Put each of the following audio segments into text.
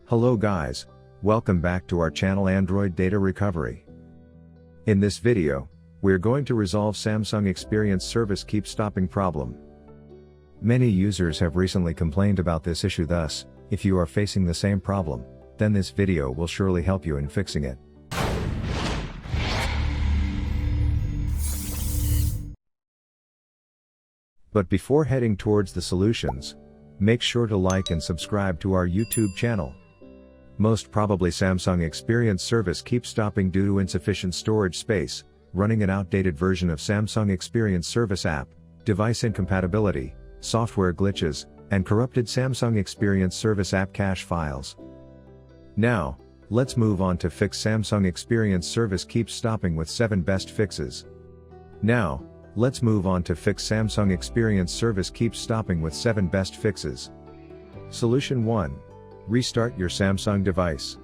Hello guys, welcome back to our channel Android Data Recovery. In this video, we're going to resolve Samsung Experience Service Keeps Stopping problem. Many users have recently complained about this issue, thus, if you are facing the same problem, then this video will surely help you in fixing it. But before heading towards the solutions, make sure to like and subscribe to our YouTube channel. Most probably Samsung Experience Service keeps stopping due to insufficient storage space, running an outdated version of Samsung Experience Service app, device incompatibility, software glitches, and corrupted Samsung Experience Service app cache files. Now, let's move on to fix Samsung Experience Service keeps stopping with 7 best fixes. Now, let's move on to fix Samsung Experience Service keeps stopping with 7 best fixes. Solution 1. Restart your Samsung device.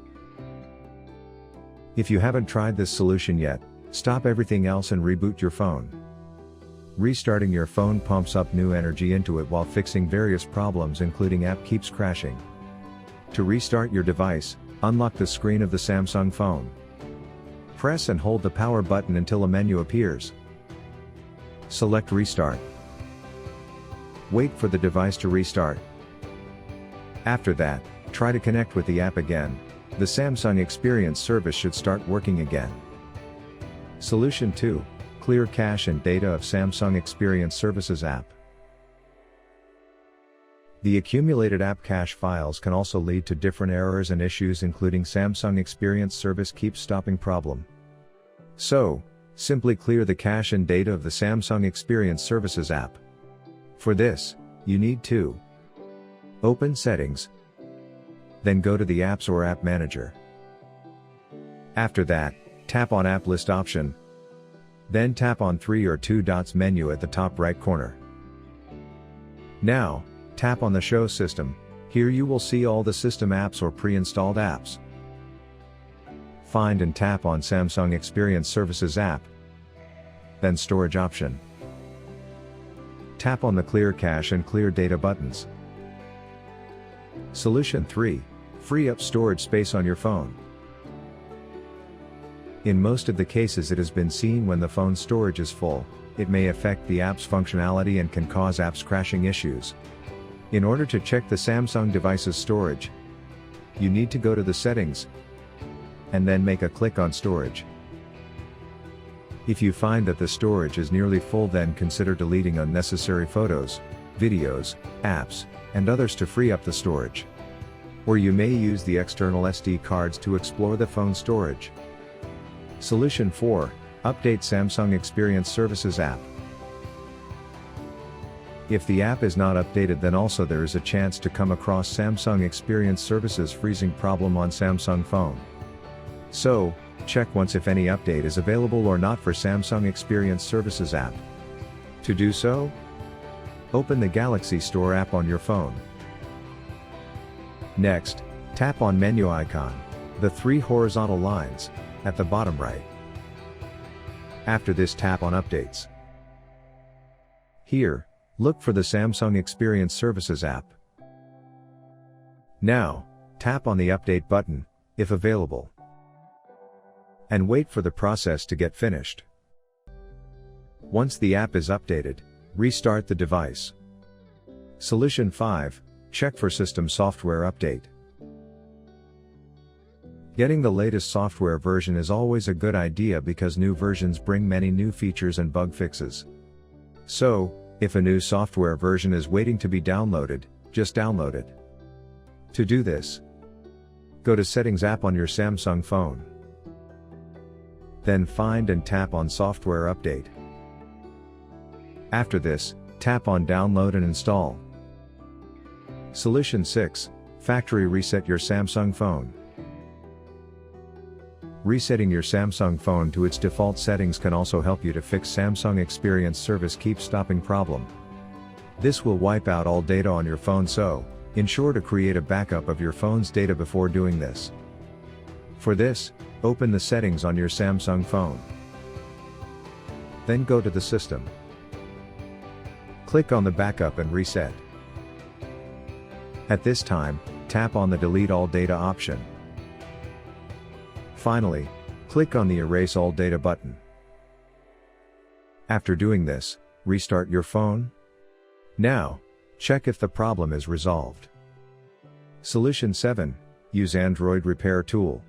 If you haven't tried this solution yet, stop everything else and reboot your phone. Restarting your phone pumps up new energy into it while fixing various problems, including app keeps crashing. To restart your device, unlock the screen of the Samsung phone. Press and hold the power button until a menu appears. Select Restart. Wait for the device to restart. After that, try to connect with the app again. The Samsung Experience Service should start working again. Solution 2. Clear cache and data of Samsung Experience Services app. The accumulated app cache files can also lead to different errors and issues, including Samsung Experience Service keeps stopping problem. So, simply clear the cache and data of the Samsung Experience Services app. For this, you need to open Settings, then go to the Apps or App Manager. After that, tap on App List option. Then tap on 3 or 2 dots menu at the top right corner. Now, tap on the Show System. Here you will see all the system apps or pre-installed apps. Find and tap on Samsung Experience Services app. Then Storage option. Tap on the Clear Cache and Clear Data buttons. Solution 3. Free up storage space on your phone. In most of the cases it has been seen when the phone's storage is full, it may affect the app's functionality and can cause apps crashing issues. In order to check the Samsung device's storage, you need to go to the Settings, and then make a click on Storage. If you find that the storage is nearly full, then consider deleting unnecessary photos, videos, apps, and others to free up the storage. Or you may use the external SD cards to explore the phone storage. Solution 4. Update Samsung Experience Services app. If the app is not updated, then also there is a chance to come across Samsung Experience Services freezing problem on Samsung phone. So, check once if any update is available or not for Samsung Experience Services app. To do so, open the Galaxy Store app on your phone. Next, tap on menu icon, the 3 horizontal lines, at the bottom right. After this, tap on Updates. Here, look for the Samsung Experience Services app. Now, tap on the Update button, if available. And wait for the process to get finished. Once the app is updated, restart the device. Solution 5. Check for system software update. Getting the latest software version is always a good idea because new versions bring many new features and bug fixes. So, if a new software version is waiting to be downloaded, just download it. To do this, go to Settings app on your Samsung phone. Then find and tap on Software Update. After this, tap on Download and Install. Solution 6. Factory reset your Samsung phone. Resetting your Samsung phone to its default settings can also help you to fix Samsung Experience Service keeps stopping problem. This will wipe out all data on your phone, so ensure to create a backup of your phone's data before doing this. For this, open the settings on your Samsung phone. Then go to the System. Click on the Backup and Reset. At this time, tap on the Delete All Data option. Finally, click on the Erase All Data button. After doing this, restart your phone. Now, check if the problem is resolved. Solution 7. Use Android Repair Tool.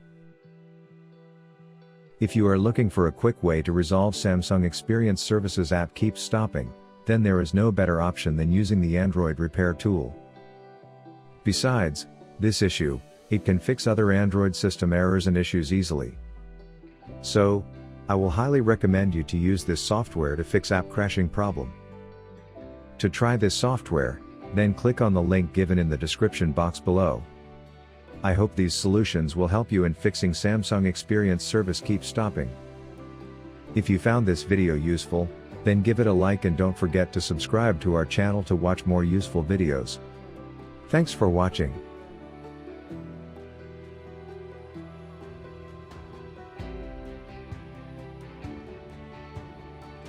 If you are looking for a quick way to resolve Samsung Experience Services app keeps stopping, then there is no better option than using the Android Repair Tool. Besides this issue, it can fix other Android system errors and issues easily. So, I will highly recommend you to use this software to fix app crashing problem. To try this software, then click on the link given in the description box below. I hope these solutions will help you in fixing Samsung Experience Service keeps stopping. If you found this video useful, then give it a like and don't forget to subscribe to our channel to watch more useful videos. Thanks for watching.